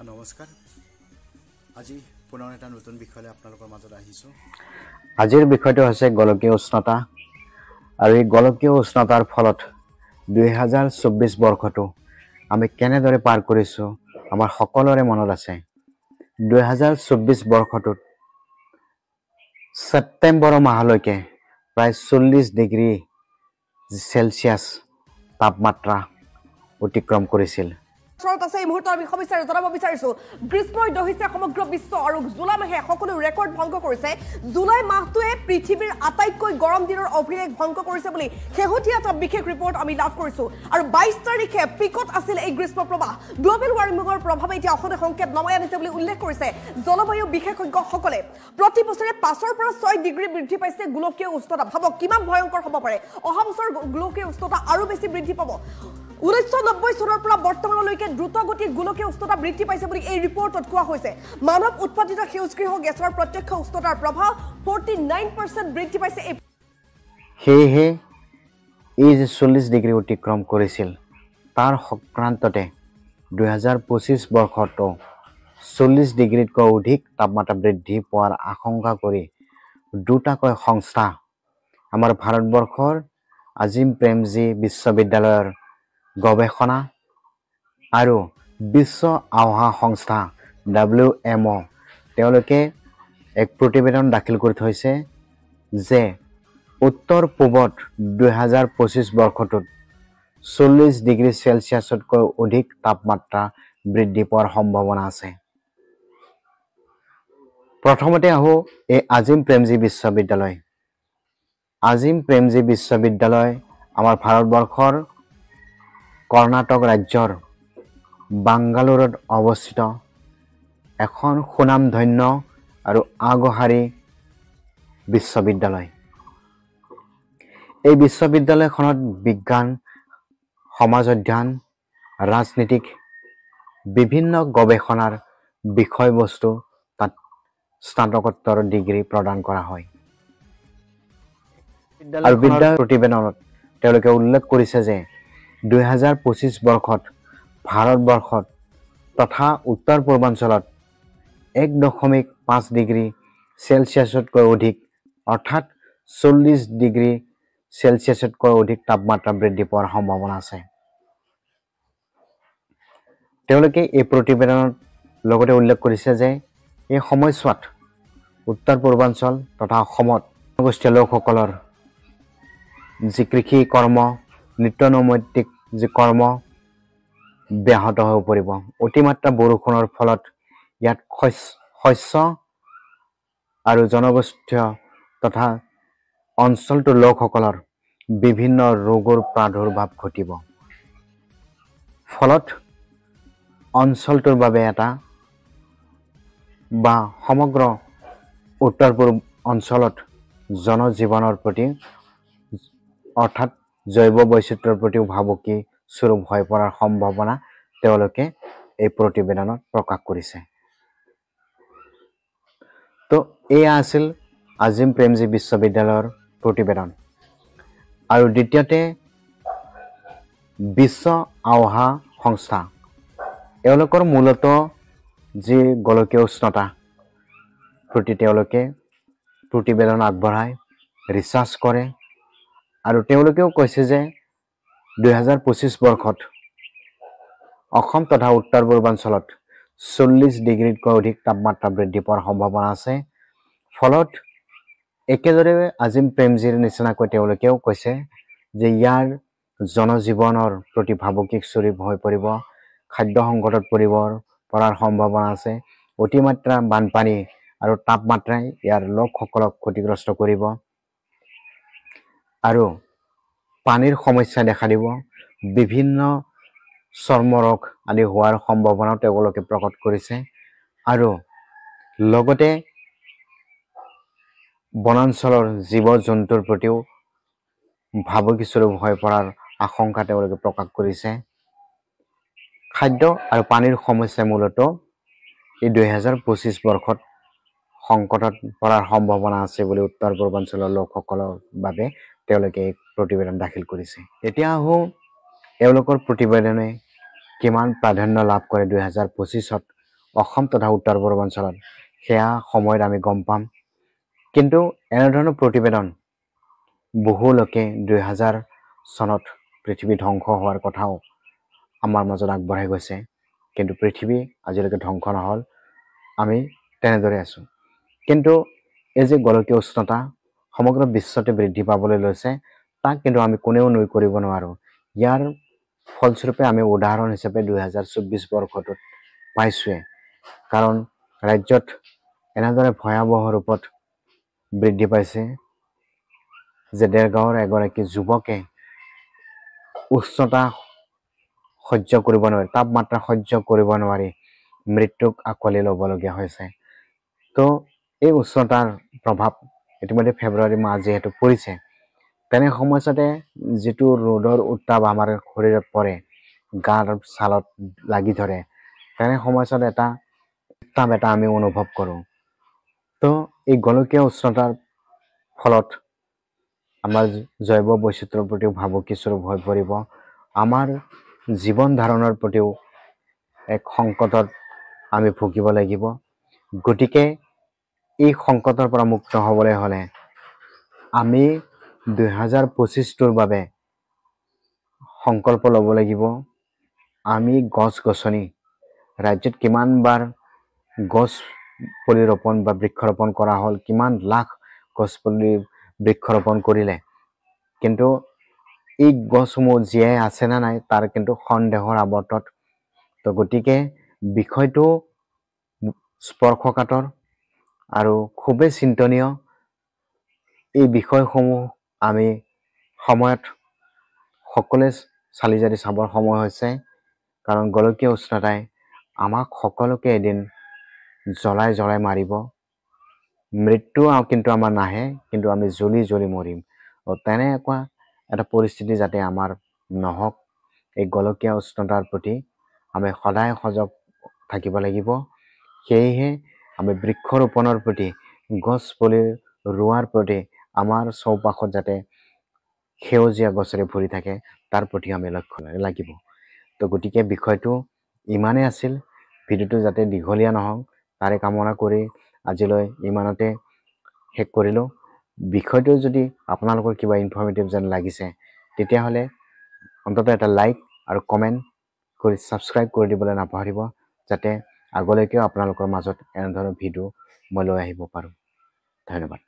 নমস্কাৰ আজি পুনৰ এটা নতুন বিষয়লৈ আপোনালোকৰ মাজত আহিছোঁ আজিৰ বিষয়টো হৈছে গোলকীয় উষ্ণতা আৰু এই গোলকীয় উষ্ণতাৰ ফলত 2024 বৰ্ষটো আমি কেনেদৰে পাৰ কৰিছো আমাৰ সকলোৰে মনত আছে 2024 বৰ্ষটোত সেপ্টেম্বৰ মাহলৈকে প্ৰায় 40 ডিগ্ৰী সেলসিয়াছ তাপমাত্ৰা অতিক্ৰম কৰিছিল এই মুহূৰ্তৰ বিষয় বিচাৰি জনাব বিচাৰিছো গ্ৰীষ্মই দহিছে সমগ্ৰ বিশ্ব আৰু জুলাই মাহে সকলো ৰেকৰ্ড ভংগ কৰিছে জুলাই মাহটোৱে পৃথিৱীৰ আটাইতকৈ গৰম দিনৰ অভিলেখ ভংগ কৰিছে বুলি শেহতীয়া এটা বিশেষ ৰিপৰ্ট আমি লাভ কৰিছো আৰু 22 তাৰিখে পিকত আছিল এই গ্ৰীষ্ম প্ৰবাহ গ্লোবেল ৱাৰ্মিঙৰ প্ৰভাৱে এতিয়া অসনে সংকেত নমাই আনিছে বুলি উল্লেখ কৰিছে জলবায়ু বিশেষজ্ঞসকলে প্ৰতি বছৰে 5 পৰা 6 ডিগ্ৰী বৃদ্ধি পাইছে গোলকীয় উষ্ণতা ভাবক কিমান ভয়ংকৰ হ'ব পাৰে অহা বছৰ গোলকীয় উষ্ণতা আৰু বেছি বৃদ্ধি পাব 1990 চনৰ পৰা বৰ্তমানলৈকে দ্ৰুতগতিত গোলকীয় উষ্ণতা বৃদ্ধি পাইছে বুলি এই ৰিপৰ্টত কোৱা হৈছে মানৱ উৎপাদিত সেউজগৃহ গেছৰ প্ৰত্যক্ষ উষ্ণতাৰ প্ৰভাৱ 49% বৃদ্ধি পাইছে সেয়েহে এই যে 40 ডিগ্ৰী অতিক্ৰম কৰিছিল তাৰ সংক্ৰান্ততে 2025 বৰ্ষতো 40 ডিগ্ৰীতকৈ অধিক তাপমাত্ৰা বৃদ্ধি পোৱাৰ আশংকা কৰি দুটাকৈ সংস্থা আমাৰ ভাৰতবৰ্ষৰ আজিম প্ৰেমজী বিশ্ববিদ্যালয়ৰ গৱেষণা আৰু বিশ্ব আবহাওয়া সংস্থা WMO তেওঁলোকে এক প্ৰতিবেদন দাখিল কৰি থৈছে যে উত্তৰ পূবত 2025 বৰ্ষটোত 40 ডিগ্ৰী সেলসিয়াছতকৈ অধিক তাপমাত্ৰা বৃদ্ধি পোৱাৰ সম্ভাৱনা আছে প্ৰথমতে আহো এই আজিম প্ৰেমজী বিশ্ববিদ্যালয় আমাৰ ভাৰতবৰ্ষৰ কৰ্ণাটক ৰাজ্যৰ বাংগালুৰুত অৱস্থিত এখন সুনামধন্য আৰু আগশাৰী বিশ্ববিদ্যালয় এই বিশ্ববিদ্যালয়খনত বিজ্ঞান সমাজ অধ্যয়ন ৰাজনীতিক বিভিন্ন গৱেষণাৰ বিষয়বস্তু তাত স্নাতকোত্তৰ ডিগ্ৰী প্ৰদান কৰা হয় আৰু বিদ্যা প্ৰতিবেদনত তেওঁলোকে উল্লেখ কৰিছে যে 2025 বৰ্ষত ভাৰতবৰ্ষত তথা উত্তৰ পূৰ্বাঞ্চলত 1.5 ডিগ্ৰী সেলসিয়াছতকৈ অধিক অৰ্থাৎ 40 ডিগ্ৰী সেলসিয়াছতকৈ অধিক তাপমাত্ৰা বৃদ্ধি পোৱাৰ সম্ভাৱনা আছে তেওঁলোকে এই প্ৰতিবেদনত লগতে উল্লেখ কৰিছে যে এই সময়ছোৱাত উত্তৰ পূৰ্বাঞ্চল তথা অসমত জনগোষ্ঠীয় লোকসকলৰ যি কৃষি কৰ্ম নিত্যনৈমিত্তিক যি কৰ্ম ব্যাহত হৈ পৰিব অতিমাত্ৰা বৰষুণৰ ফলত ইয়াত শস্য আৰু জনগোষ্ঠীয় তথা অঞ্চলটোৰ লোকসকলৰ বিভিন্ন ৰোগৰ প্ৰাদুৰ্ভাৱ ঘটিব ফলত অঞ্চলটোৰ বাবে এটা বা সমগ্ৰ উত্তৰ পূব অঞ্চলত জনজীৱনৰ প্ৰতি অৰ্থাৎ জৈৱ বৈচিত্ৰ্যৰ প্ৰতিও ভাবুকি স্বৰূপ হৈ পৰাৰ সম্ভাৱনা তেওঁলোকে এই প্ৰতিবেদনত প্ৰকাশ কৰিছে তো এয়া আছিল আজিম প্ৰেমজী বিশ্ববিদ্যালয়ৰ প্ৰতিবেদন আৰু দ্বিতীয়তে বিশ্ব আবহাওয়া সংস্থা এওঁলোকৰ মূলত যি গোলকীয় উষ্ণতা প্ৰতি তেওঁলোকে প্ৰতিবেদন আগবঢ়ায় ৰিচাৰ্চ কৰে আৰু তেওঁলোকেও কৈছে যে 2025 বৰ্ষত অসম তথা উত্তৰ পূৰ্বাঞ্চলত 40 ডিগ্ৰীতকৈ অধিক তাপমাত্ৰা বৃদ্ধি পোৱাৰ সম্ভাৱনা আছে ফলত একেদৰে আজিম প্ৰেমজীৰ নিচিনাকৈ তেওঁলোকেও কৈছে যে ইয়াৰ জনজীৱনৰ প্ৰতি ভাবুকি স্বৰূপ হৈ পৰিব খাদ্য সংকটত পৰাৰ সম্ভাৱনা আছে অতিমাত্ৰা বানপানী আৰু তাপমাত্ৰাই ইয়াৰ লোকসকলক ক্ষতিগ্ৰস্ত কৰিব আৰু পানীৰ সমস্যা দেখা দিব বিভিন্ন চৰ্ম ৰোগ আদি হোৱাৰ সম্ভাৱনা তেওঁলোকে প্ৰকট কৰিছে আৰু লগতে বনাঞ্চলৰ জীৱ জন্তুৰ প্ৰতিও ভাবুকি স্বৰূপ হৈ পৰাৰ আশংকা তেওঁলোকে প্ৰকাশ কৰিছে খাদ্য আৰু পানীৰ সমস্যা মূলত এই 2025 বৰ্ষত সংকটত পৰাৰ সম্ভাৱনা আছে বুলি উত্তৰ পূৰ্বাঞ্চলৰ লোকসকলৰ বাবে তেওঁলোকে এক প্ৰতিবেদন দাখিল কৰিছে এতিয়া এওঁলোকৰ প্ৰতিবেদনে কিমান প্ৰাধান্য লাভ কৰে 2025ত অসম তথা উত্তৰ পূৰ্বাঞ্চলত সেয়া সময়ত আমি গম পাম কিন্তু এনেধৰণৰ প্ৰতিবেদন বহু লোকে 2000 চনত পৃথিৱী ধ্বংস হোৱাৰ কথাও আমাৰ মাজত আগবঢ়াই গৈছে কিন্তু পৃথিৱী আজিলৈকে ধ্বংস নহল আমি তেনেদৰে আছো কিন্তু এই যে গোলকীয় উষ্ণতা সমগ্ৰ বিশ্বতে বৃদ্ধি পাবলৈ লৈছে তাক কিন্তু আমি কোনেও নুই কৰিব নোৱাৰো ইয়াৰ ফলস্বৰূপে আমি উদাহৰণ হিচাপে 2024 বৰ্ষটোত পাইছোৱে কাৰণ ৰাজ্যত এনেদৰে ভয়াৱহ ৰূপত বৃদ্ধি পাইছে যে দেৰগাঁৱৰ এগৰাকী যুৱকে উষ্ণতা সহ্য কৰিব নোৱাৰি তাপমাত্ৰা সহ্য কৰিব নোৱাৰি মৃত্যুক আকোৱালি ল'বলগীয়া হৈছে তো এই উষ্ণতাৰ প্ৰভাৱ ইতিমধ্যে ফেব্ৰুৱাৰী মাহ যিহেতু পৰিছে তেনে সময়তে যিটো ৰ'দৰ উত্তাপ আমাৰ শৰীৰত পৰে গাৰ ছালত লাগি ধৰে তেনে সময়ত এটা উত্তাপ এটা আমি অনুভৱ কৰোঁ তো এই গোলকীয় উষ্ণতাৰ ফলত আমাৰ জৈৱ বৈচিত্ৰ্যৰ প্ৰতিও ভাবুকি স্বৰূপ হৈ পৰিব আমাৰ জীৱন ধাৰণৰ প্ৰতিও এক সংকটত আমি ভুগিব লাগিব গতিকে এই সংকটৰ পৰা মুক্ত হ'বলৈ হ'লে আমি 2025 বাবে সংকল্প ল'ব লাগিব আমি গছ-গছনি ৰাজ্যত কিমানবাৰ গছ পুলি ৰোপণ বা বৃক্ষৰোপণ কৰা হ'ল কিমান লাখ গছ পুলি বৃক্ষৰোপণ কৰিলে কিন্তু এই গছসমূহ জীয়াই আছে না নাই তাৰ কিন্তু সন্দেহৰ আৱৰ্তত তো গতিকে বিষয়টো স্পৰ্শকাতৰ আৰু খুবেই চিন্তনীয় এই বিষয়সমূহ আমি সময়ত সকলোৱে চালি-জাৰি চাবৰ সময় হৈছে কাৰণ গোলকীয় উষ্ণতাই আমাক সকলোকে এদিন জ্বলাই জ্বলাই মাৰিব মৃত্যু কিন্তু আমাৰ নাহে কিন্তু আমি জ্বলি জ্বলি মৰিম তেনেকুৱা এটা পৰিস্থিতি যাতে আমাৰ নহওক এই গোলকীয় উষ্ণতাৰ প্ৰতি আমি সদায় সজাগ থাকিব লাগিব সেয়েহে আমি বৃক্ষৰোপণৰ প্ৰতি গছ পুলি ৰোৱাৰ প্ৰতি আমাৰ চৌপাশত যাতে সেউজীয়া গছেৰে ভৰি থাকে তাৰ প্ৰতি আমি লক্ষ্য লাগিব তো গতিকে বিষয়টো ইমানেই আছিল ভিডিঅ'টো যাতে দীঘলীয়া নহওক তাৰে কামনা কৰি আজিলৈ ইমানতে শেষ কৰিলোঁ বিষয়টো যদি আপোনালোকৰ কিবা ইনফৰ্মেটিভ যেন লাগিছে তেতিয়াহ'লে অন্ততঃ এটা লাইক আৰু কমেণ্ট কৰি ছাবস্ক্ৰাইব কৰি দিবলৈ নাপাহৰিব যাতে আগলৈকেও আপোনালোকৰ মাজত এনেধৰণৰ ভিডিঅ' মই লৈ আহিব পাৰোঁ ধন্যবাদ